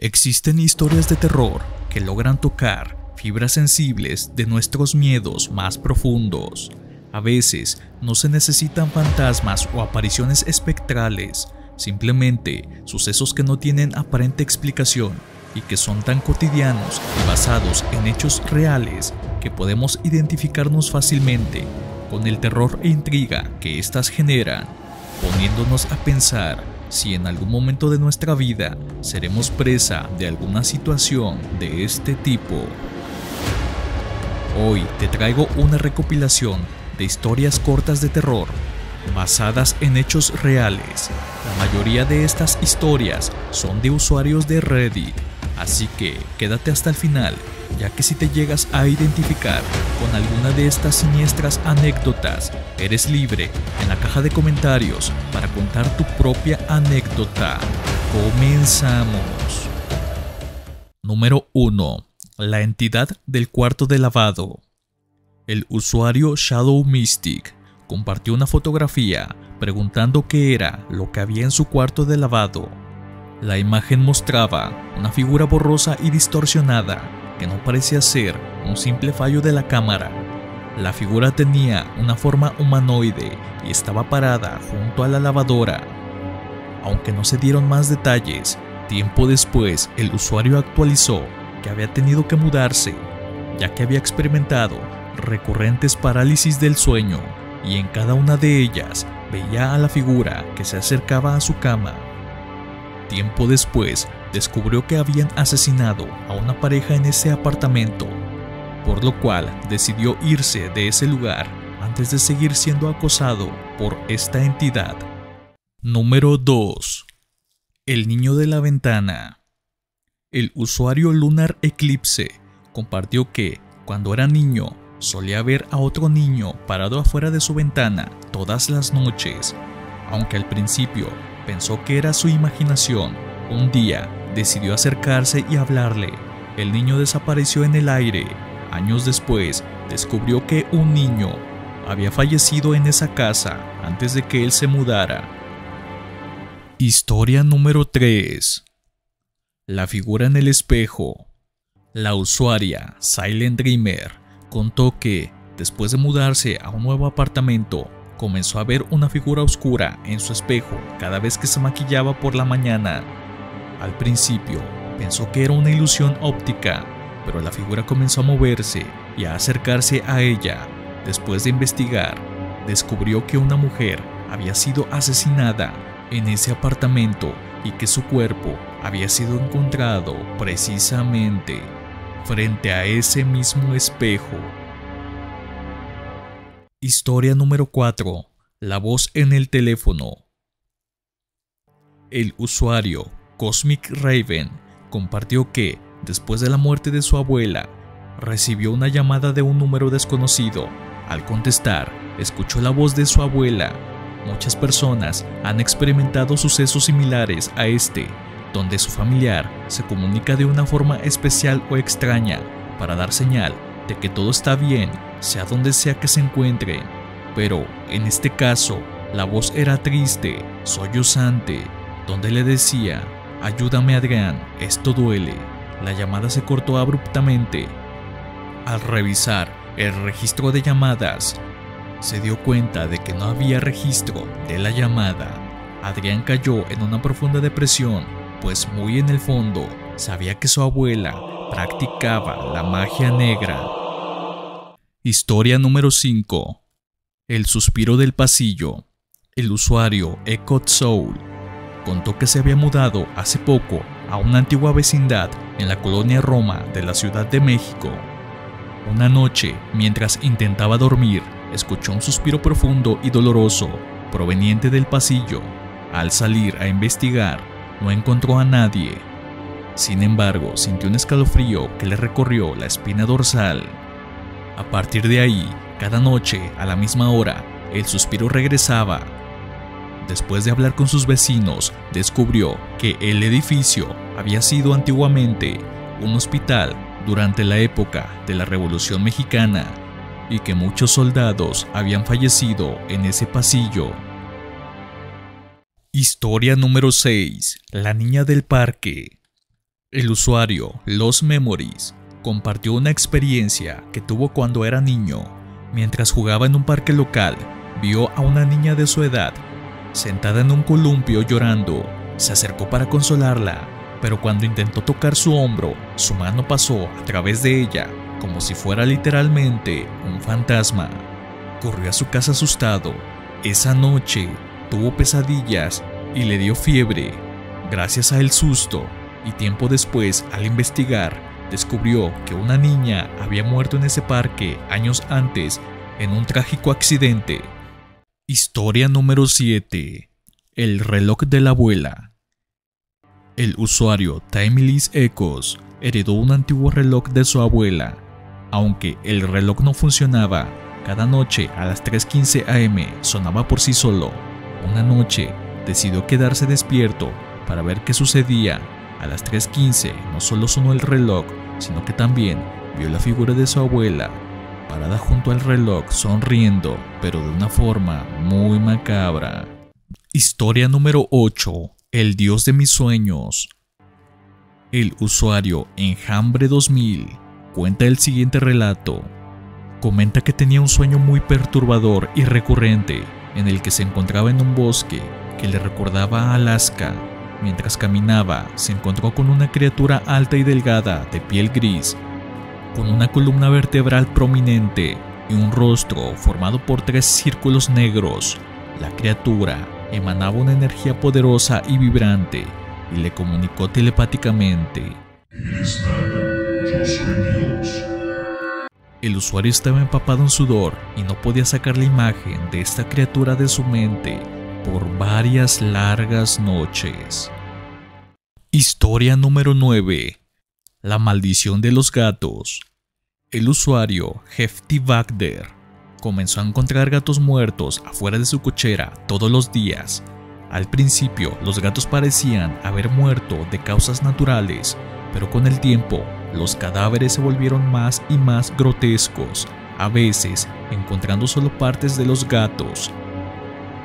Existen historias de terror que logran tocar fibras sensibles de nuestros miedos más profundos. A veces no se necesitan fantasmas o apariciones espectrales, simplemente sucesos que no tienen aparente explicación y que son tan cotidianos y basados en hechos reales que podemos identificarnos fácilmente con el terror e intriga que éstas generan, poniéndonos a pensar si en algún momento de nuestra vida seremos presa de alguna situación de este tipo. Hoy te traigo una recopilación de historias cortas de terror basadas en hechos reales. La mayoría de estas historias son de usuarios de Reddit, así que quédate hasta el final, ya que si te llegas a identificar con alguna de estas siniestras anécdotas, eres libre en la caja de comentarios para contar tu propia anécdota. Comenzamos. Número 1. La entidad del cuarto de lavado. El usuario Shadow Mystic compartió una fotografía preguntando qué era lo que había en su cuarto de lavado. La imagen mostraba una figura borrosa y distorsionada que no parecía ser un simple fallo de la cámara. La figura tenía una forma humanoide y estaba parada junto a la lavadora. Aunque no se dieron más detalles, tiempo después el usuario actualizó que había tenido que mudarse, ya que había experimentado recurrentes parálisis del sueño y en cada una de ellas veía a la figura que se acercaba a su cama. Tiempo después descubrió que habían asesinado a una pareja en ese apartamento, por lo cual decidió irse de ese lugar antes de seguir siendo acosado por esta entidad. Número 2. El niño de la ventana. El usuario Lunar Eclipse compartió que, cuando era niño, solía ver a otro niño parado afuera de su ventana todas las noches. Aunque al principio pensó que era su imaginación, un día decidió acercarse y hablarle. El niño desapareció en el aire. Años después, descubrió que un niño había fallecido en esa casa antes de que él se mudara. Historia número 3. La figura en el espejo. La usuaria Silent Dreamer contó que, después de mudarse a un nuevo apartamento, comenzó a ver una figura oscura en su espejo cada vez que se maquillaba por la mañana. Al principio, pensó que era una ilusión óptica, pero la figura comenzó a moverse y a acercarse a ella. Después de investigar, descubrió que una mujer había sido asesinada en ese apartamento y que su cuerpo había sido encontrado precisamente frente a ese mismo espejo. Historia número 4. La voz en el teléfono. El usuario Cosmic Raven compartió que, después de la muerte de su abuela, recibió una llamada de un número desconocido. Al contestar, escuchó la voz de su abuela. Muchas personas han experimentado sucesos similares a este, donde su familiar se comunica de una forma especial o extraña para dar señal de que todo está bien, sea donde sea que se encuentren. Pero, en este caso, la voz era triste, sollozante, donde le decía: «Ayúdame, Adrián, esto duele». La llamada se cortó abruptamente. Al revisar el registro de llamadas, se dio cuenta de que no había registro de la llamada. Adrián cayó en una profunda depresión, pues muy en el fondo sabía que su abuela practicaba la magia negra. Historia número 5. El suspiro del pasillo. El usuario Ecot Soul contó que se había mudado hace poco a una antigua vecindad en la colonia Roma de la Ciudad de México. Una noche, mientras intentaba dormir, escuchó un suspiro profundo y doloroso proveniente del pasillo. Al salir a investigar, no encontró a nadie. Sin embargo, sintió un escalofrío que le recorrió la espina dorsal. A partir de ahí, cada noche, a la misma hora, el suspiro regresaba. Después de hablar con sus vecinos, descubrió que el edificio había sido antiguamente un hospital durante la época de la Revolución Mexicana y que muchos soldados habían fallecido en ese pasillo. Historia número 6. La niña del parque. El usuario Lost Memories compartió una experiencia que tuvo cuando era niño. Mientras jugaba en un parque local, vio a una niña de su edad sentada en un columpio llorando. Se acercó para consolarla, pero cuando intentó tocar su hombro, su mano pasó a través de ella, como si fuera literalmente un fantasma. Corrió a su casa asustado. Esa noche tuvo pesadillas y le dio fiebre. Gracias al susto y tiempo después, al investigar, descubrió que una niña había muerto en ese parque años antes en un trágico accidente. Historia número 7. El reloj de la abuela. El usuario Timeless Echoes heredó un antiguo reloj de su abuela. Aunque el reloj no funcionaba, cada noche a las 3:15 am sonaba por sí solo. Una noche decidió quedarse despierto para ver qué sucedía. A las 3:15 no solo sonó el reloj, sino que también vio la figura de su abuela, parada junto al reloj sonriendo, pero de una forma muy macabra. Historia número 8. El dios de mis sueños. El usuario Enjambre 2000 cuenta el siguiente relato. Comenta que tenía un sueño muy perturbador y recurrente, en el que se encontraba en un bosque que le recordaba a Alaska. Mientras caminaba, se encontró con una criatura alta y delgada de piel gris, con una columna vertebral prominente y un rostro formado por 3 círculos negros. La criatura emanaba una energía poderosa y vibrante y le comunicó telepáticamente: "Eres nada, yo soy Dios". El usuario estaba empapado en sudor y no podía sacar la imagen de esta criatura de su mente por varias largas noches. Historia número 9. La maldición de los gatos. El usuario Hefty Bagder comenzó a encontrar gatos muertos afuera de su cochera todos los días. Al principio, los gatos parecían haber muerto de causas naturales, pero con el tiempo, los cadáveres se volvieron más y más grotescos, a veces encontrando solo partes de los gatos.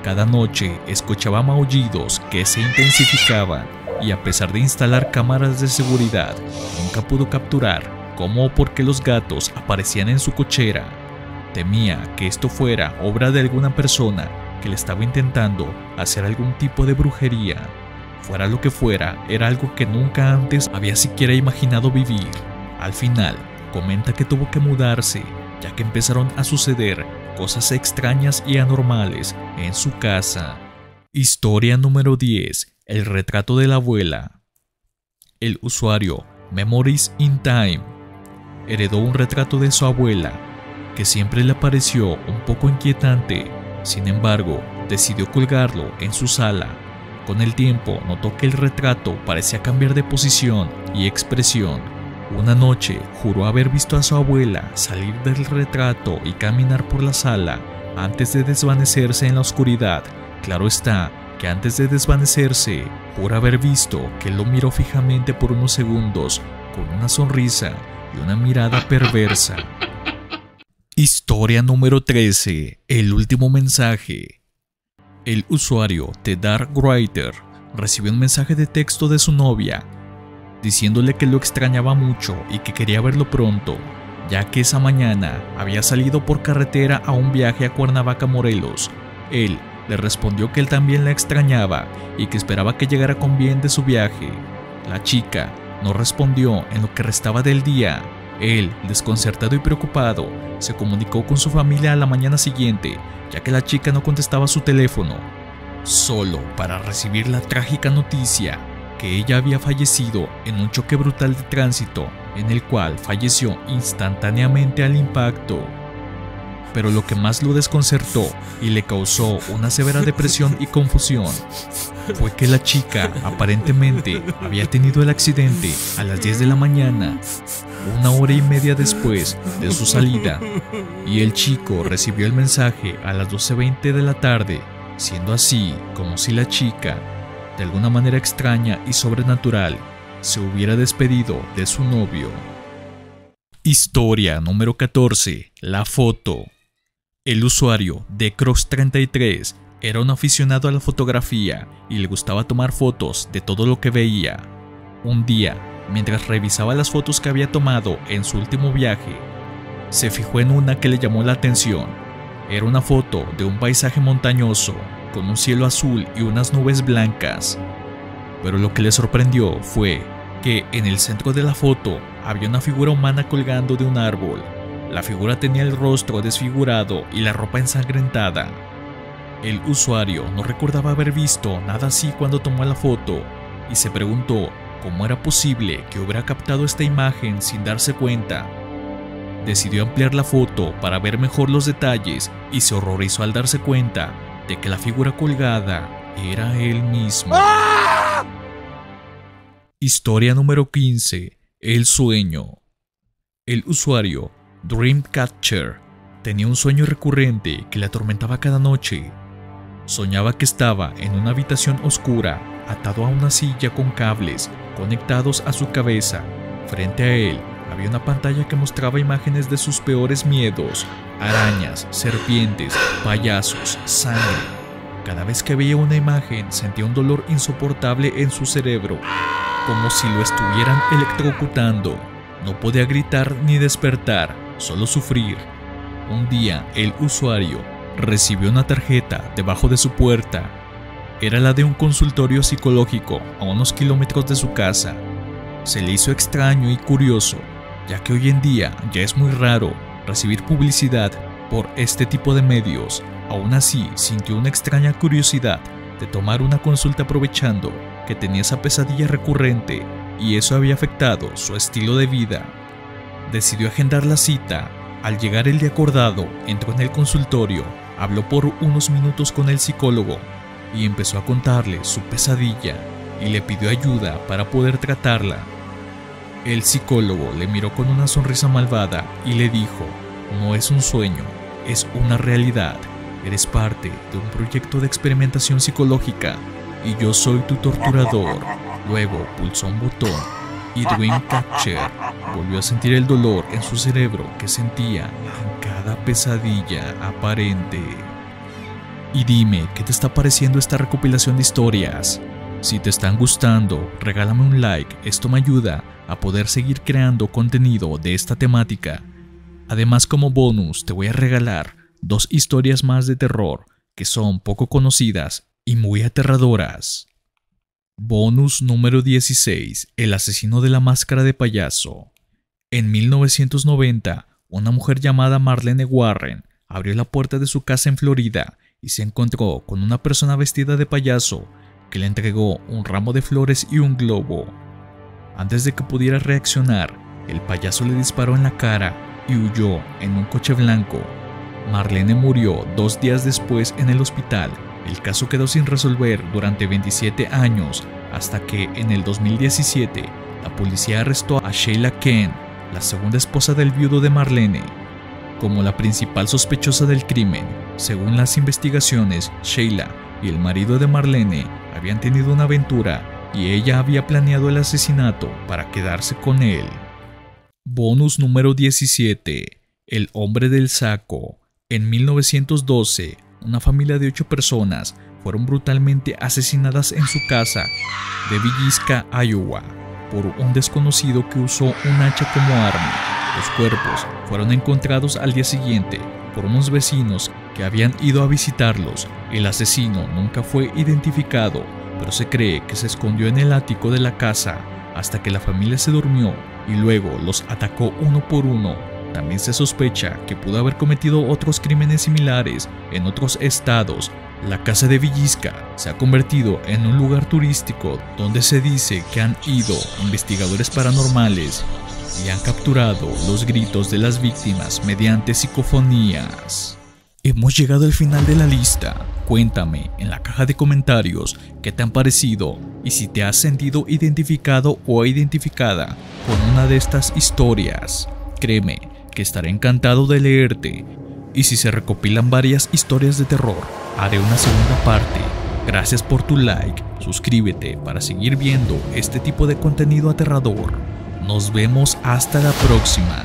Cada noche escuchaba maullidos que se intensificaban y a pesar de instalar cámaras de seguridad, nunca pudo capturar cómo o por qué los gatos aparecían en su cochera. Temía que esto fuera obra de alguna persona que le estaba intentando hacer algún tipo de brujería. Fuera lo que fuera, era algo que nunca antes había siquiera imaginado vivir. Al final, comenta que tuvo que mudarse, ya que empezaron a suceder cosas extrañas y anormales en su casa. Historia número 10. El retrato de la abuela. El usuario Memories in Time heredó un retrato de su abuela, que siempre le pareció un poco inquietante. Sin embargo, decidió colgarlo en su sala. Con el tiempo, notó que el retrato parecía cambiar de posición y expresión. Una noche, juró haber visto a su abuela salir del retrato y caminar por la sala antes de desvanecerse en la oscuridad. Claro está que antes de desvanecerse, jura haber visto que él lo miró fijamente por unos segundos con una sonrisa y una mirada perversa. Historia número 13. El último mensaje. El usuario The Dark Writer recibió un mensaje de texto de su novia diciéndole que lo extrañaba mucho y que quería verlo pronto, ya que esa mañana había salido por carretera a un viaje a Cuernavaca, Morelos. Él le respondió que él también la extrañaba y que esperaba que llegara con bien de su viaje. La chica no respondió en lo que restaba del día. Él, desconcertado y preocupado, se comunicó con su familia a la mañana siguiente, ya que la chica no contestaba su teléfono, solo para recibir la trágica noticia que ella había fallecido en un choque brutal de tránsito, en el cual falleció instantáneamente al impacto. Pero lo que más lo desconcertó y le causó una severa depresión y confusión fue que la chica aparentemente había tenido el accidente a las 10 de la mañana, 1 hora y media después de su salida, y el chico recibió el mensaje a las 12:20 de la tarde, siendo así como si la chica, de alguna manera extraña y sobrenatural, se hubiera despedido de su novio. Historia número 14. La foto. El usuario de Cross33 era un aficionado a la fotografía y le gustaba tomar fotos de todo lo que veía. Un día mientras revisaba las fotos que había tomado en su último viaje. Se fijó en una que le llamó la atención. Era una foto de un paisaje montañoso, con un cielo azul y unas nubes blancas. Pero lo que le sorprendió fue que en el centro de la foto había una figura humana colgando de un árbol. La figura tenía el rostro desfigurado y la ropa ensangrentada. El usuario no recordaba haber visto nada así cuando tomó la foto y se preguntó cómo era posible que hubiera captado esta imagen sin darse cuenta. Decidió ampliar la foto para ver mejor los detalles y se horrorizó al darse cuenta de que la figura colgada era él mismo. ¡Ah! Historia número 15. El sueño. El usuario Dreamcatcher tenía un sueño recurrente que le atormentaba cada noche. Soñaba que estaba en una habitación oscura, atado a una silla con cables conectados a su cabeza. Frente a él había una pantalla que mostraba imágenes de sus peores miedos: arañas, serpientes, payasos, sangre. Cada vez que veía una imagen sentía un dolor insoportable en su cerebro, como si lo estuvieran electrocutando. No podía gritar ni despertar, solo sufrir. Un día, el usuario recibió una tarjeta debajo de su puerta. Era la de un consultorio psicológico a unos kilómetros de su casa. Se le hizo extraño y curioso, ya que hoy en día ya es muy raro recibir publicidad por este tipo de medios. Aún así, sintió una extraña curiosidad de tomar una consulta, aprovechando que tenía esa pesadilla recurrente y eso había afectado su estilo de vida. Decidió agendar la cita. Al llegar el día acordado, entró en el consultorio, habló por unos minutos con el psicólogo y empezó a contarle su pesadilla y le pidió ayuda para poder tratarla. El psicólogo le miró con una sonrisa malvada y le dijo: no es un sueño, es una realidad. Eres parte de un proyecto de experimentación psicológica y yo soy tu torturador. Luego pulsó un botón y Dreamcatcher volvió a sentir el dolor en su cerebro que sentía en cada pesadilla aparente. Y dime, ¿qué te está pareciendo esta recopilación de historias? Si te están gustando, regálame un like, esto me ayuda a poder seguir creando contenido de esta temática. Además, como bonus te voy a regalar 2 historias más de terror que son poco conocidas y muy aterradoras. Bonus número 16. El asesino de la máscara de payaso. En 1990, una mujer llamada Marlene Warren abrió la puerta de su casa en Florida y se encontró con una persona vestida de payaso que le entregó un ramo de flores y un globo. Antes de que pudiera reaccionar, el payaso le disparó en la cara y huyó en un coche blanco. Marlene murió 2 días después en el hospital. El caso quedó sin resolver durante 27 años, hasta que en el 2017 la policía arrestó a Sheila Ken, la segunda esposa del viudo de Marlene, como la principal sospechosa del crimen. Según las investigaciones, Sheila y el marido de Marlene habían tenido una aventura y ella había planeado el asesinato para quedarse con él. Bonus número 17. El hombre del saco. En 1912, una familia de 8 personas fueron brutalmente asesinadas en su casa de Villisca, Iowa, por un desconocido que usó un hacha como arma. Los cuerpos fueron encontrados al día siguiente por unos vecinos que habían ido a visitarlos. El asesino nunca fue identificado, pero se cree que se escondió en el ático de la casa hasta que la familia se durmió y luego los atacó uno por uno. También se sospecha que pudo haber cometido otros crímenes similares en otros estados. La casa de Villisca se ha convertido en un lugar turístico donde se dice que han ido investigadores paranormales y han capturado los gritos de las víctimas mediante psicofonías. Hemos llegado al final de la lista. Cuéntame en la caja de comentarios qué te han parecido y si te has sentido identificado o identificada con una de estas historias. Créeme que estaré encantado de leerte, y si se recopilan varias historias de terror, haré una segunda parte. Gracias por tu like, suscríbete para seguir viendo este tipo de contenido aterrador. Nos vemos hasta la próxima.